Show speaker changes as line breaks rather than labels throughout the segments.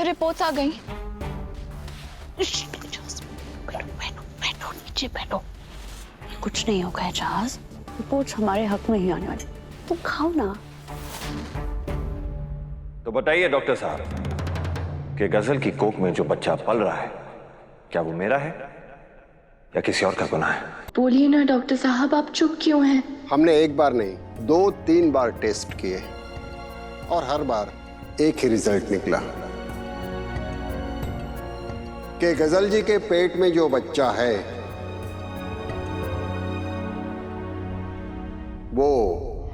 Reports आ गई। बैठो नीचे बैठो। कुछ नहीं होगा एजाज, रिपोर्ट्स हमारे हक में ही आने वाली। तुम खाओ ना।
तो बताइए डॉक्टर साहब कि गजल की कोख में जो बच्चा पल रहा है, क्या वो मेरा है या किसी और का गुनाह है?
बोलिए ना डॉक्टर साहब, आप चुप क्यों हैं?
हमने एक बार नहीं 2-3 बार टेस्ट किए और हर बार एक ही रिजल्ट निकला कि गजल जी के पेट में जो बच्चा है वो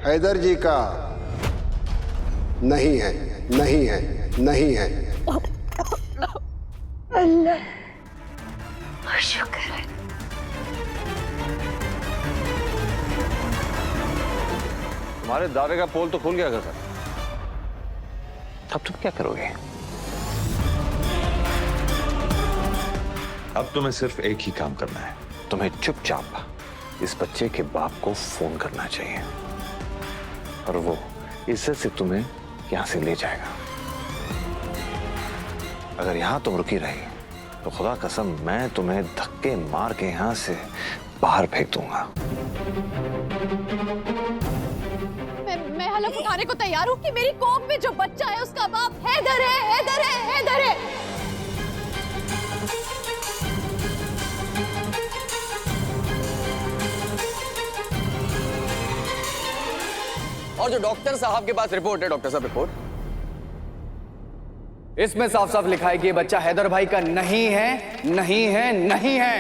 हैदर जी का नहीं है, नहीं है, नहीं है।
अल्लाह शुक्र है।
तुम्हारे दावे का पोल तो खुल गया गजल। अब तुम क्या करोगे? अब तुम्हें सिर्फ एक ही काम करना है। तुम्हें चुपचाप इस बच्चे के बाप को फोन करना चाहिए और वो इज्जत से तुम्हें यहां से ले जाएगा। अगर यहां तुम रुकी रही तो खुदा कसम मैं तुम्हें धक्के मार के यहां से बाहर फेंक दूंगा।
मैं हलफ उठाने को तैयार हूँ कि मेरी कोख में जो बच्चा है उसका बाप हैदर है, हैदर है, हैदर है।
और जो डॉक्टर साहब के पास रिपोर्ट है, डॉक्टर साहब रिपोर्ट, इसमें साफ साफ लिखा है कि ये बच्चा हैदर भाई का नहीं है, नहीं है, नहीं है।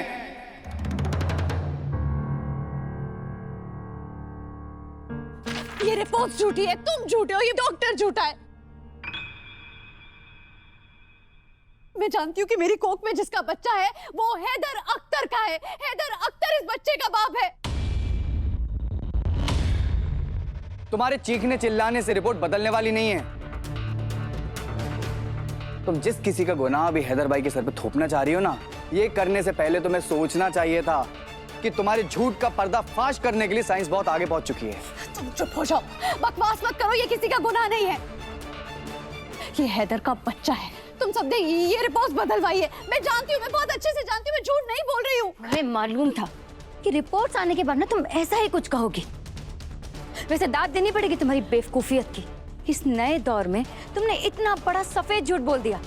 ये रिपोर्ट झूठी है, तुम झूठे हो, ये डॉक्टर झूठा है। मैं जानती हूँ कि मेरी कोख में जिसका बच्चा है वो हैदर अख्तर का है। हैदर अख्तर इस बच्चे का बाप है।
तुम्हारे चीखने चिल्लाने से रिपोर्ट बदलने वाली नहीं है। तुम जिस किसी का गुनाह भी हैदर भाई के सर पे थोपना चाह रही हो ना, ये करने से पहले तुम्हें सोचना चाहिए था कि तुम्हारे झूठ का पर्दाफाश करने के लिए साइंस बहुत आगे पहुंच चुकी है।
तुम चुप हो जाओ, बकवास मत करो, ये किसी का गुनाह नहीं है। ये हैदर का बच्चा है। तुम सब ने ये रिपोर्ट बदलवाई है। मैं जानती हूँ, मैं बहुत अच्छे से जानती हूँ, मैं झूठ नहीं बोल रही हूँ।
हमें मालूम था कि रिपोर्ट्स आने के बाद ना तुम ऐसा ही कुछ कहोगी। वैसे दाद देनी पड़ेगी तुम्हारी बेवकूफियत की। इस नए दौर में तुमने इतना बड़ा सफेद झूठ बोल दिया।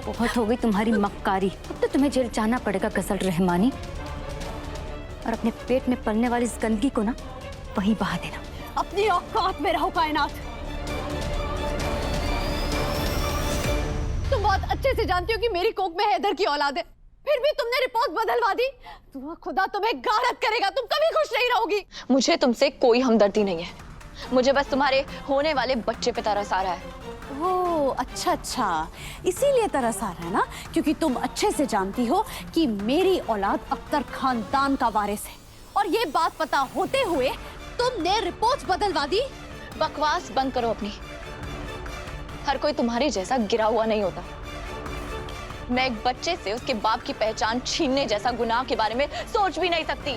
बहुत हो गई तुम्हारी मक्कारी। अब तो तुम्हें जेल जाना पड़ेगा गजल रहमानी, और अपने पेट में पलने वाली इस गंदगी को ना वहीं बहा देना।
अपनी औकात में रहो कायनात। तुम बहुत अच्छे से जानती हो कि मेरी कोख में हैदर की औलाद है, फिर भी तुमने रिपोर्ट बदलवा दी। खुदा तुम्हें गारत करेगा, तुम कभी खुश नहीं रहोगी।
मुझे तुमसे कोई हमदर्दी नहीं है, मुझे बस तुम्हारे होने वाले बच्चे पे तरस आ रहा है।
ओह अच्छा अच्छा, इसीलिए तरस आ रहा है ना, क्योंकि तुम अच्छे से जानती हो कि मेरी औलाद अख्तर खानदान का वारिस है, और ये बात पता होते हुए तुमने रिपोर्ट्स बदलवा दी।
बकवास बंद करो अपनी। हर कोई तुम्हारे जैसा गिरा हुआ नहीं होता। मैं एक बच्चे से उसके बाप की पहचान छीनने जैसा गुनाह के बारे में सोच भी नहीं सकती।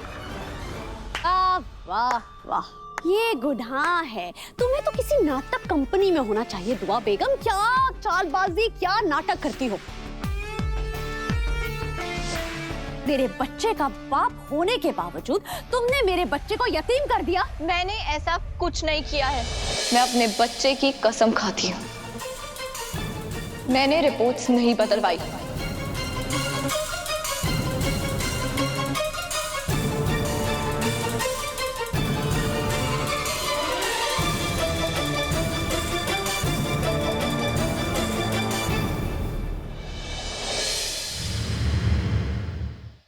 वाह वाह, ये गुनाह है। तुम्हें तो किसी नाटक कंपनी में होना चाहिए दुआ बेगम। क्या चालबाजी, क्या नाटक करती हो। मेरे बच्चे का बाप होने के बावजूद तुमने मेरे बच्चे को यतीम कर दिया।
मैंने ऐसा कुछ नहीं किया है। मैं अपने बच्चे की कसम खाती हूँ, मैंने रिपोर्ट्स नहीं बदलवाई।